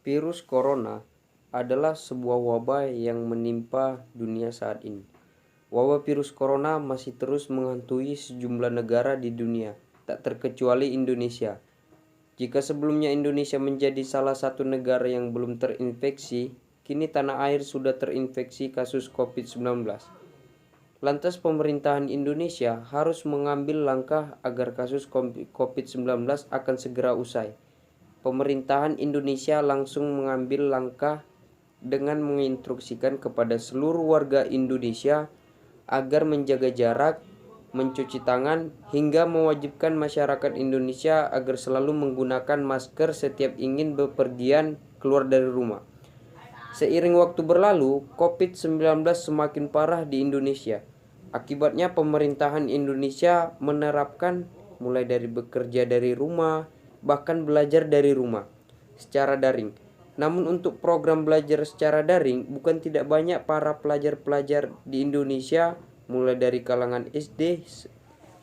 Virus corona adalah sebuah wabah yang menimpa dunia saat ini. Wabah virus corona masih terus menghantui sejumlah negara di dunia, tak terkecuali Indonesia. Jika sebelumnya Indonesia menjadi salah satu negara yang belum terinfeksi, kini tanah air sudah terinfeksi kasus COVID-19. Lantas pemerintahan Indonesia harus mengambil langkah agar kasus COVID-19 akan segera usai. Pemerintahan Indonesia langsung mengambil langkah dengan menginstruksikan kepada seluruh warga Indonesia agar menjaga jarak, mencuci tangan, hingga mewajibkan masyarakat Indonesia agar selalu menggunakan masker setiap ingin bepergian keluar dari rumah. Seiring waktu berlalu, COVID-19 semakin parah di Indonesia. Akibatnya pemerintahan Indonesia menerapkan mulai dari bekerja dari rumah, bahkan belajar dari rumah secara daring. Namun untuk program belajar secara daring, bukan tidak banyak para pelajar-pelajar di Indonesia mulai dari kalangan SD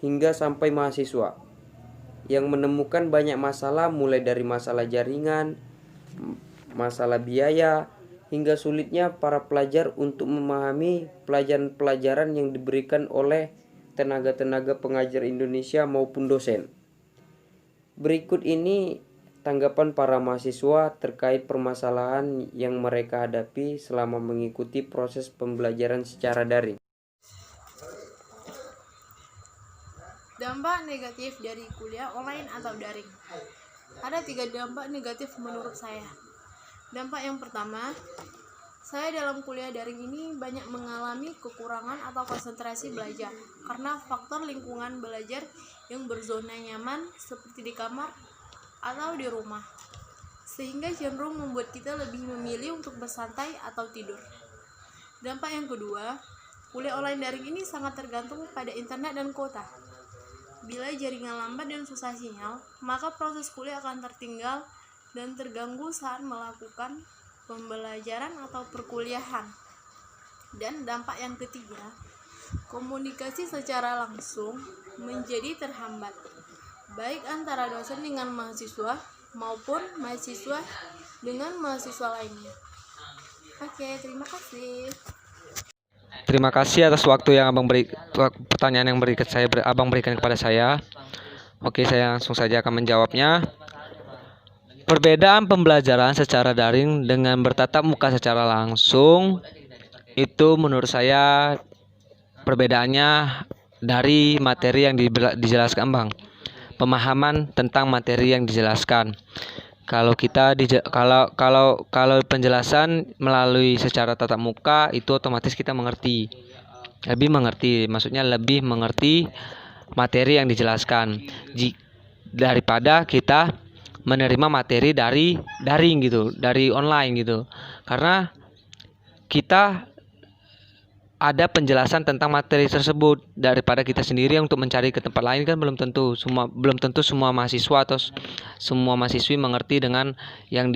hingga sampai mahasiswa yang menemukan banyak masalah, mulai dari masalah jaringan, masalah biaya, hingga sulitnya para pelajar untuk memahami pelajaran-pelajaran yang diberikan oleh tenaga-tenaga pengajar Indonesia maupun dosen. Berikut ini tanggapan para mahasiswa terkait permasalahan yang mereka hadapi selama mengikuti proses pembelajaran secara daring. Dampak negatif dari kuliah online atau daring. Ada 3 dampak negatif menurut saya. Dampak yang pertama, saya dalam kuliah daring ini banyak mengalami kekurangan atau konsentrasi belajar karena faktor lingkungan belajar yang berzona nyaman seperti di kamar atau di rumah, sehingga cenderung membuat kita lebih memilih untuk bersantai atau tidur. Dampak yang kedua, kuliah online daring ini sangat tergantung pada internet dan kuota. Bila jaringan lambat dan susah sinyal, maka proses kuliah akan tertinggal dan terganggu saat melakukan pembelajaran atau perkuliahan. Dan dampak yang ketiga, komunikasi secara langsung menjadi terhambat, baik antara dosen dengan mahasiswa maupun mahasiswa dengan mahasiswa lainnya. Oke, terima kasih. Terima kasih atas waktu yang pertanyaan yang Abang berikan kepada saya. Oke, saya langsung saja akan menjawabnya. Perbedaan pembelajaran secara daring dengan bertatap muka secara langsung itu menurut saya perbedaannya dari materi yang dijelaskan, Bang. Pemahaman tentang materi yang dijelaskan. Kalau penjelasan melalui secara tatap muka itu otomatis kita lebih mengerti materi yang dijelaskan daripada kita menerima materi dari daring gitu, dari online gitu. Karena kita ada penjelasan tentang materi tersebut daripada kita sendiri untuk mencari ke tempat lain kan belum tentu semua mahasiswa atau semua mahasiswi mengerti dengan yang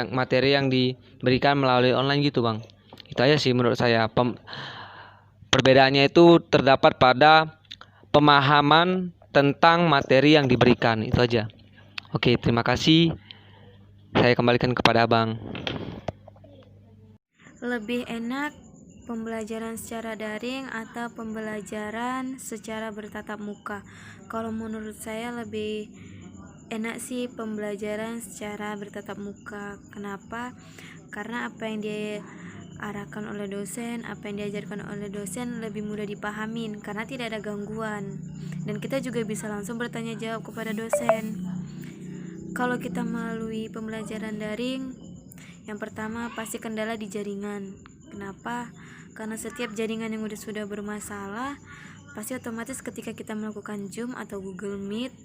materi yang diberikan melalui online gitu, Bang. Itu aja sih menurut saya. Perbedaannya itu terdapat pada pemahaman tentang materi yang diberikan, itu aja. Oke, terima kasih. Saya kembalikan kepada Abang. Lebih enak pembelajaran secara daring atau pembelajaran secara bertatap muka? Kalau menurut saya lebih enak sih pembelajaran secara bertatap muka. Kenapa? Karena apa yang diarahkan oleh dosen, apa yang diajarkan oleh dosen lebih mudah dipahamin karena tidak ada gangguan, dan kita juga bisa langsung bertanya jawab kepada dosen. Kalau kita melalui pembelajaran daring, yang pertama pasti kendala di jaringan. Kenapa? Karena setiap jaringan yang sudah bermasalah, pasti otomatis ketika kita melakukan Zoom atau Google Meet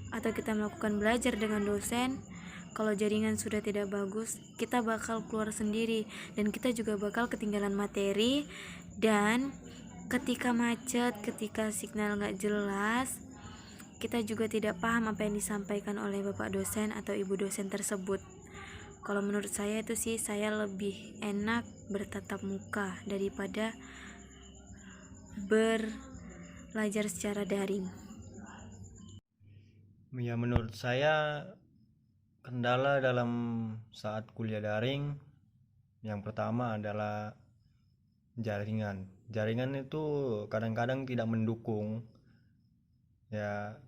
atau kita melakukan belajar dengan dosen, kalau jaringan sudah tidak bagus, kita bakal keluar sendiri dan kita juga bakal ketinggalan materi. Dan ketika macet, ketika signal gak jelas, kita juga tidak paham apa yang disampaikan oleh bapak dosen atau ibu dosen tersebut. Kalau menurut saya itu sih, saya lebih enak bertatap muka daripada belajar secara daring. Ya, menurut saya Kendala dalam saat kuliah daring yang pertama adalah jaringan. Jaringan itu kadang-kadang tidak mendukung, ya,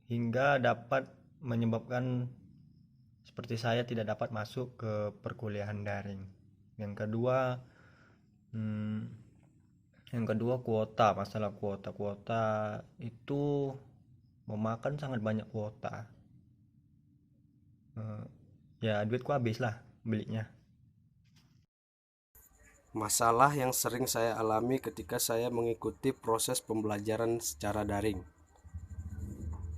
hingga dapat menyebabkan seperti saya tidak dapat masuk ke perkuliahan daring. Yang kedua, kuota. Masalah kuota itu memakan sangat banyak kuota. Ya duitku habis lah belinya. Masalah yang sering saya alami ketika saya mengikuti proses pembelajaran secara daring.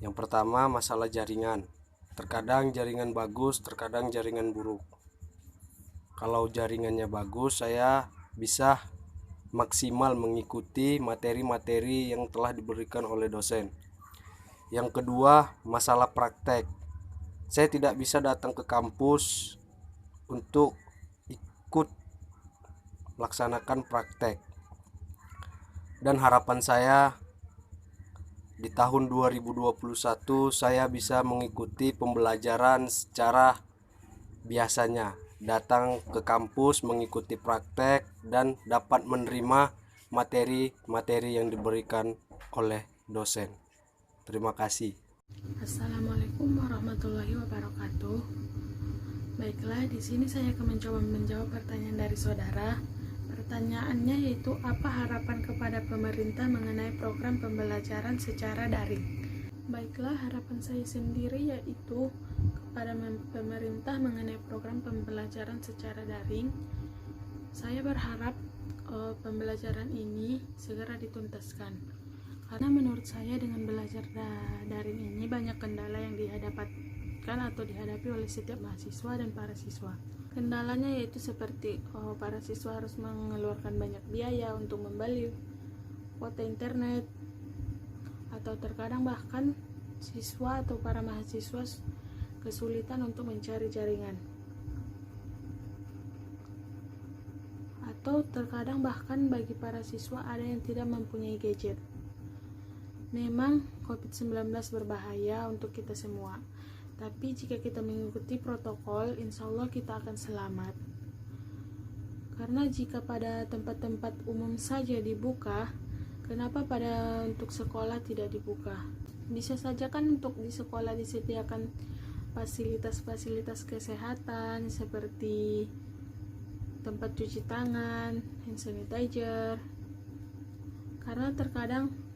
Yang pertama, masalah jaringan. Terkadang jaringan bagus, terkadang jaringan buruk. Kalau jaringannya bagus, saya bisa maksimal mengikuti materi-materi yang telah diberikan oleh dosen. Yang kedua, masalah praktek. Saya tidak bisa datang ke kampus untuk ikut melaksanakan praktek. Dan harapan saya di tahun 2021 saya bisa mengikuti pembelajaran secara biasanya, datang ke kampus mengikuti praktek dan dapat menerima materi-materi yang diberikan oleh dosen. Terima kasih. Assalamualaikum warahmatullahi wabarakatuh. Baiklah, di sini saya akan mencoba menjawab pertanyaan dari saudara. Pertanyaannya yaitu apa harapan kepada pemerintah mengenai program pembelajaran secara daring. Baiklah, harapan saya sendiri yaitu kepada pemerintah mengenai program pembelajaran secara daring. Saya berharap pembelajaran ini segera dituntaskan. Karena menurut saya dengan belajar daring ini banyak kendala yang dihadapkan atau dihadapi oleh setiap mahasiswa dan para siswa. Kendalanya yaitu seperti para siswa harus mengeluarkan banyak biaya untuk membeli kuota internet, atau terkadang bahkan siswa atau para mahasiswa kesulitan untuk mencari jaringan, atau terkadang bahkan bagi para siswa ada yang tidak mempunyai gadget. Memang COVID-19 berbahaya untuk kita semua, tapi jika kita mengikuti protokol, insya Allah kita akan selamat. Karena jika pada tempat-tempat umum saja dibuka, kenapa pada untuk sekolah tidak dibuka? Bisa saja kan untuk di sekolah disediakan fasilitas-fasilitas kesehatan seperti tempat cuci tangan, hand sanitizer. Karena terkadang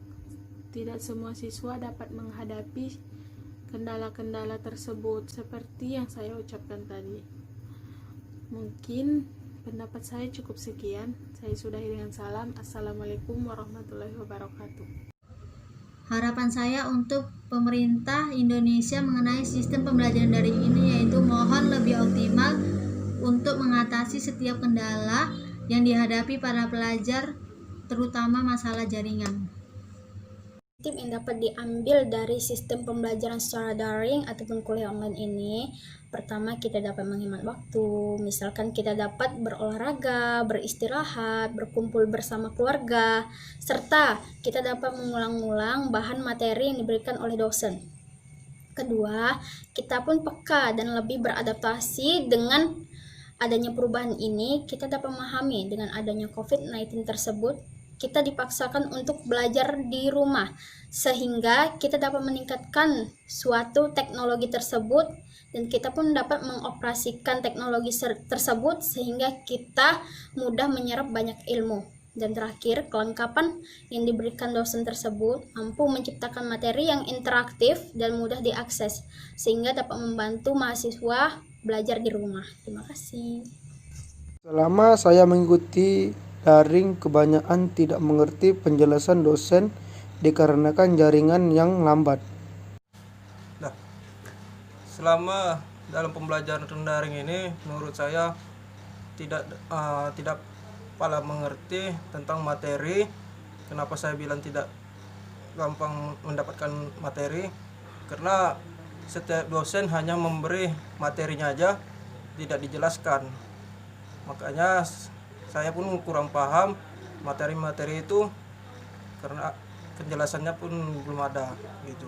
tidak semua siswa dapat menghadapi kendala-kendala tersebut seperti yang saya ucapkan tadi. Mungkin pendapat saya cukup sekian. Saya sudahi dengan salam. Assalamualaikum warahmatullahi wabarakatuh. Harapan saya untuk pemerintah Indonesia mengenai sistem pembelajaran daring ini yaitu mohon lebih optimal untuk mengatasi setiap kendala yang dihadapi para pelajar, terutama masalah jaringan. Tip yang dapat diambil dari sistem pembelajaran secara daring ataupun kuliah online ini, pertama kita dapat menghemat waktu. Misalkan kita dapat berolahraga, beristirahat, berkumpul bersama keluarga, serta kita dapat mengulang-ulang bahan materi yang diberikan oleh dosen. Kedua, kita pun peka dan lebih beradaptasi dengan adanya perubahan ini. Kita dapat memahami dengan adanya COVID-19 tersebut, kita dipaksakan untuk belajar di rumah, sehingga kita dapat meningkatkan suatu teknologi tersebut dan kita pun dapat mengoperasikan teknologi tersebut sehingga kita mudah menyerap banyak ilmu. Dan terakhir, kelengkapan yang diberikan dosen tersebut mampu menciptakan materi yang interaktif dan mudah diakses sehingga dapat membantu mahasiswa belajar di rumah. Terima kasih. Selama saya mengikuti daring, kebanyakan tidak mengerti penjelasan dosen dikarenakan jaringan yang lambat. Selama dalam pembelajaran daring ini, menurut saya tidak pala mengerti tentang materi. Kenapa saya bilang tidak gampang mendapatkan materi? Karena setiap dosen hanya memberi materinya aja, tidak dijelaskan. Makanya saya pun kurang paham materi-materi itu karena penjelasannya pun belum ada gitu.